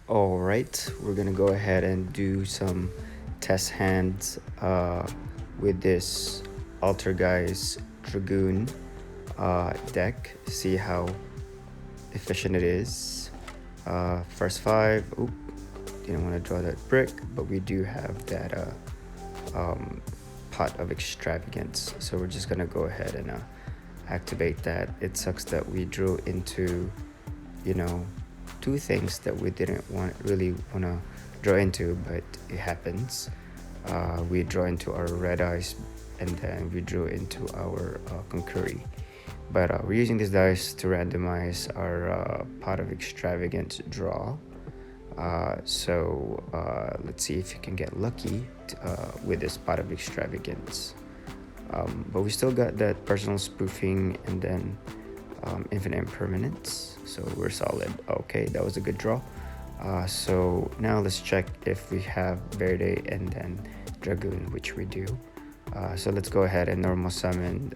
All right, we're gonna go ahead and do some test hands with this Altergeist Dragoon deck. See how efficient it is. First five. Oop, didn't want to draw that brick, but we do have that pot of extravagance. So we're just gonna go ahead and activate that. It sucks that we drew into, you know, two things that we didn't really want to draw into, but it happens. We draw into our red eyes, and then we drew into our concurry. But we're using this dice to randomize our pot of extravagance draw. So let's see if you can get lucky with this pot of extravagance. But we still got that personal spoofing and then infinite impermanence, so we're solid. Okay, that was a good draw. So now let's check if we have Verde and then Dragoon, which we do. So let's go ahead and normal summon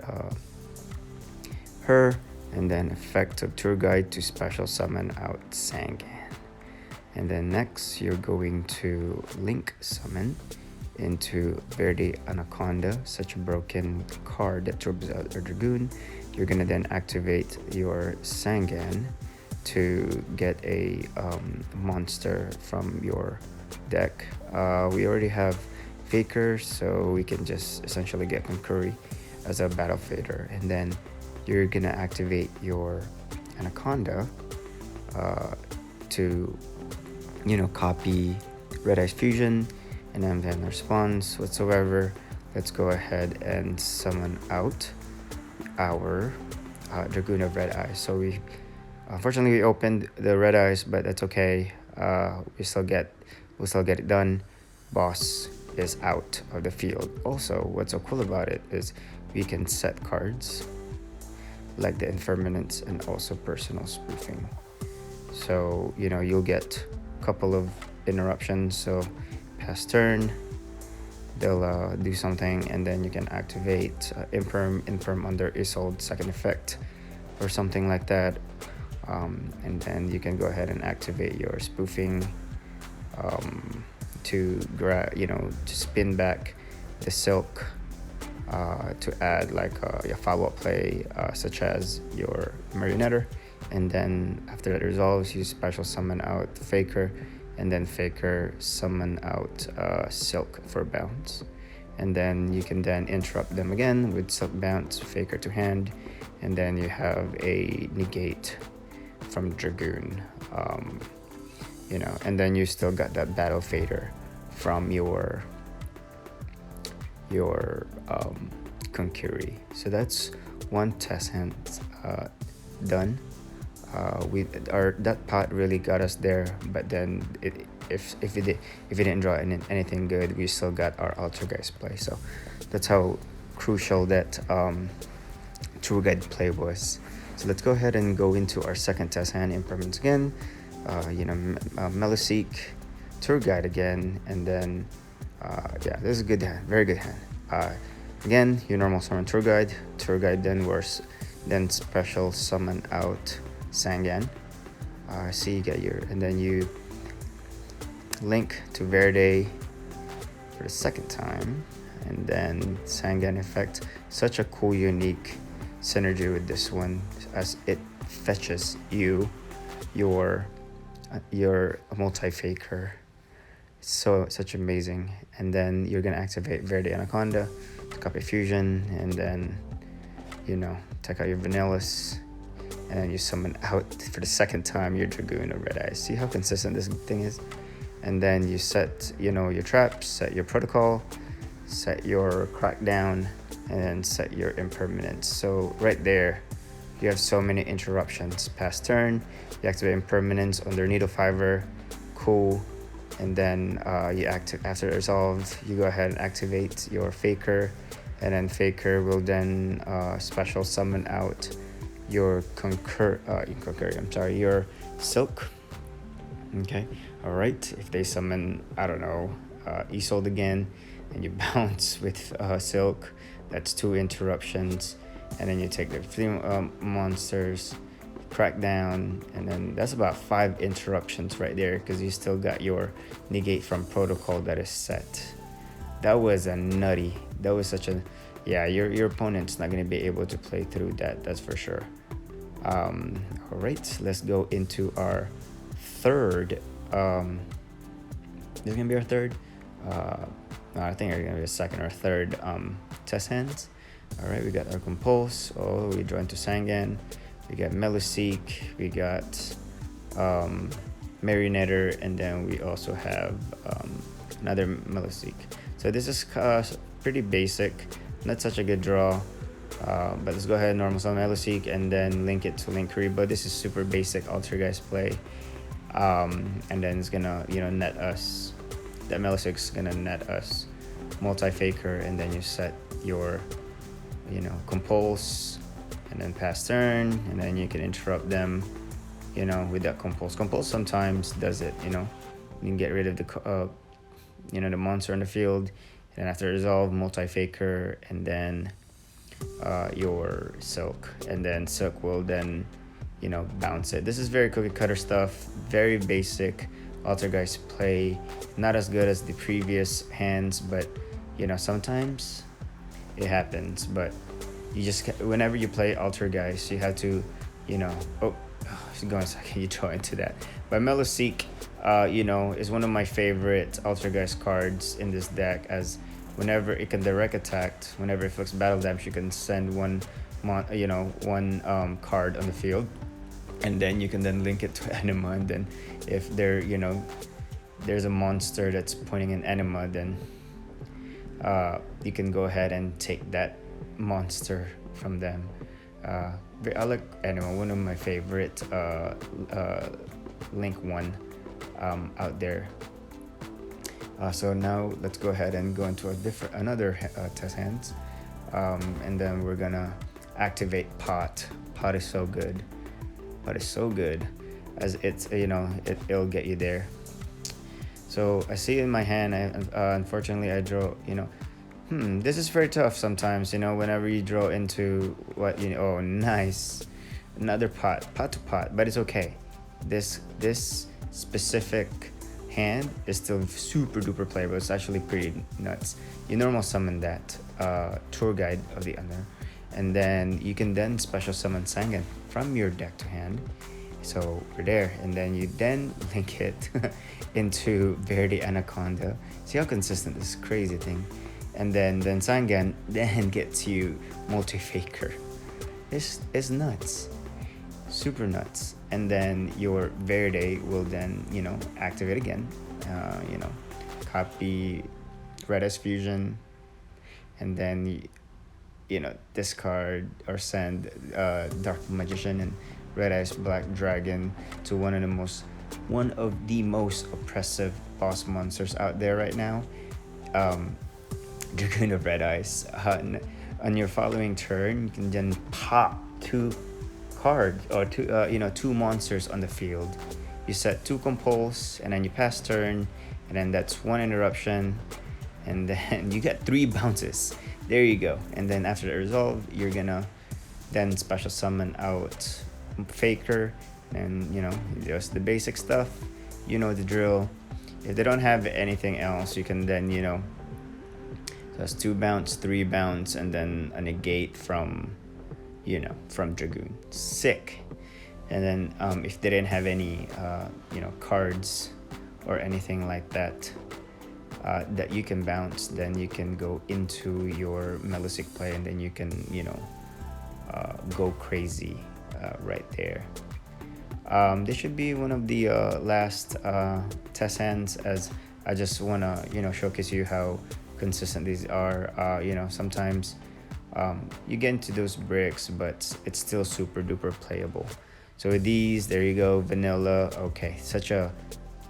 her, and then effect of Tour Guide to special summon out Sangan. And then next you're going to link summon into Verde Anaconda, such a broken card that turbos out a Dragoon. You're gonna then activate your Sangan to get a monster from your deck. We already have Faker, so we can just essentially get Concurry as a battle fader, and then you're gonna activate your Anaconda to copy Red Eyes Fusion, and then response whatsoever. Let's go ahead and summon out our Dragoon of Red Eyes. So we unfortunately we opened the Red Eyes, but that's okay. We'll still get it done. Boss is out of the field. Also, what's so cool about it is we can set cards like the Impermanence and also personal spoofing. So you'll get a couple of interruptions. So pass turn, they'll do something, and then you can activate Imperm under Isolde second effect or something like that. And then you can go ahead and activate your spoofing to spin back the silk to add like your follow-up play, such as your Marionetter. And then after that resolves, you special summon out Faker, and then Faker summon out Silk for bounce. And then you can then interrupt them again with Silk bounce, Faker to hand, and then you have a negate from Dragoon. And then you still got that battle fader from your Concurry. So that's one test hand done. That pot really got us there, but then if it didn't draw anything good, we still got our Altergeist play. So that's how crucial that Tour Guide play was. So let's go ahead and go into our second test hand, Impermanence again. Meloseek, Tour Guide again, and then this is a good hand, very good hand. Again, you normal summon Tour Guide then special summon out Sangan. See, you get and then you link to Verde for the second time, and then Sangan effect. Such a cool, unique synergy with this one, as it fetches you your multi-faker. Such amazing. And then you're gonna activate Verde Anaconda to copy fusion, and then take out your Vanillus, and then you summon out for the second time your Dragoon of Red Eyes. See how consistent this thing is? And then you set your traps, set your protocol, set your crackdown, and then set your impermanence. So right there you have so many interruptions. Pass turn, you activate impermanence under Needle Fiver, cool. And then after it resolved, you go ahead and activate your Faker, and then Faker will then special summon out your your Silk. Okay, all right. If they summon, I don't know, Isolde again, and you bounce with Silk, that's 2 interruptions. And then you take the 3 monsters, crackdown, and then that's about 5 interruptions right there, because you still got your negate from protocol that is set. That was a nutty. That was such a, yeah, your opponent's not going to be able to play through that, that's for sure. All right, let's go into our third. This is gonna be our third. I think it's gonna be a second or third test hands. All right, we got our Compulse. Oh, we draw into Sangan. We got Meluseek. We got Marionetter, and then we also have another Meluseek. So this is pretty basic, not such a good draw. But let's go ahead and normal summon Meluseek and then link it to Linkuri. But this is super basic Altergeist play. And then it's gonna, net us. That Meluseek's gonna net us multi-faker, and then you set your, Compulse, and then pass turn, and then you can interrupt them, with that Compulse. Compulse sometimes does it, you can get rid of the, the monster on the field, and after resolve, multi-faker, and then your Silk, and then Silk will then bounce it. This is very cookie cutter stuff, very basic Altergeist play, not as good as the previous hands, but sometimes it happens. But you just, whenever you play Altergeist, you have to go a second, you draw into that. But Meluseek is one of my favorite Altergeist cards in this deck, as whenever it can direct attack, whenever it inflicts battle damage, you can send one card on the field, and then you can then link it to Anima, and then if there's a monster that's pointing an Anima, then you can go ahead and take that monster from them. I like Anima, one of my favorite Link 1 out there. So now let's go ahead and go into another test hands, and then we're gonna activate Pot. Pot is so good. Pot is so good, as it's it'll get you there. So I see in my hand, unfortunately I draw. This is very tough sometimes. Whenever you draw into what oh, nice, another pot to pot, but it's okay. This specific hand is still super duper playable. It's actually pretty nuts. You normal summon that Tour Guide of the Unknown, and then you can then special summon Sangan from your deck to hand. So we're there, and then you then link it into Verde Anaconda. See how consistent this crazy thing, and then Sangan then gets you multi-faker. This is nuts, super nuts. And then your Verde will then, activate again, copy Red Ice Fusion, and then, discard or send Dark Magician and Red Ice Black Dragon to one of the most oppressive boss monsters out there right now, Dragoon of Red Ice. On your following turn, you can then pop 2 cards or 2 monsters on the field. You set 2 Compulse, and then you pass turn, and then that's 1 interruption, and then you get 3 bounces. There you go. And then after the resolve, you're gonna then special summon out Faker, and just the basic stuff. The drill. If they don't have anything else, you can then so that's 2 bounce, 3 bounce, and then a negate from Dragoon. Sick. And then if they didn't have any cards or anything like that that you can bounce, then you can go into your Meluseek play, and then you can go crazy right there. This should be one of the last test hands, as I just want to showcase you how consistent these are. Sometimes you get into those bricks, but it's still super duper playable. So with these, there you go, vanilla. Okay, such a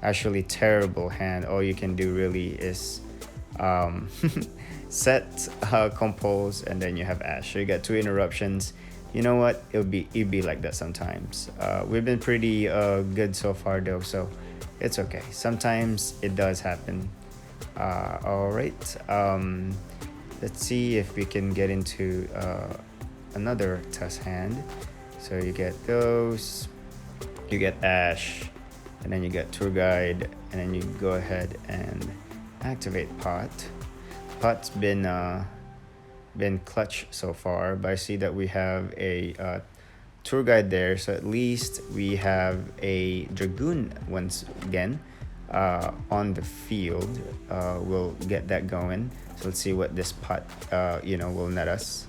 actually terrible hand. All you can do really is set Compulse, and then you have Ash. So you got 2 interruptions. You know what? It'd be like that sometimes. We've been pretty good so far though, so it's okay. Sometimes it does happen. All right. Let's see if we can get into another test hand. So you get those, you get Ash, and then you get Tour Guide, and then you go ahead and activate Pot. Pot's been clutch so far, but I see that we have a Tour Guide there, so at least we have a Dragoon once again on the field. We'll get that going. So let's see what this Pot will net us.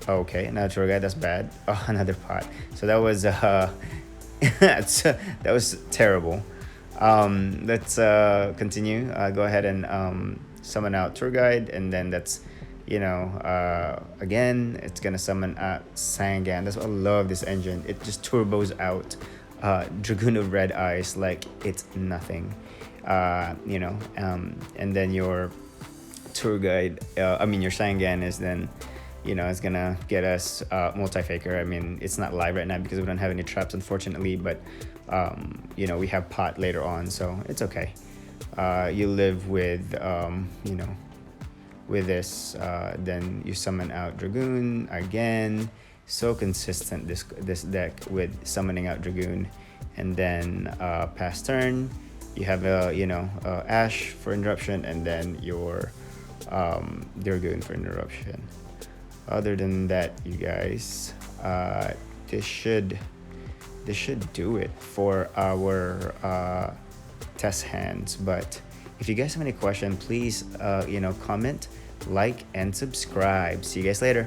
Okay, another Tour Guide. That's bad. Oh, another Pot. So that was that was terrible. Let's continue. Go ahead and summon out Tour Guide, and then that's again it's gonna summon out Sangan. That's why I love this engine. It just turbos out Dragoon of Red Eyes like it's nothing. And then your Tour Guide, your Sangan is then it's gonna get us multi-faker. I mean, it's not live right now because we don't have any traps, unfortunately, but we have Pot later on, so it's okay. You live with with this, then you summon out Dragoon again. So consistent this deck with summoning out Dragoon, and then pass turn you have Ash for interruption, and then your Dragoon for interruption. Other than that, you guys, this should do it for our test hands. But if you guys have any question, please comment, like, and subscribe. See you guys later.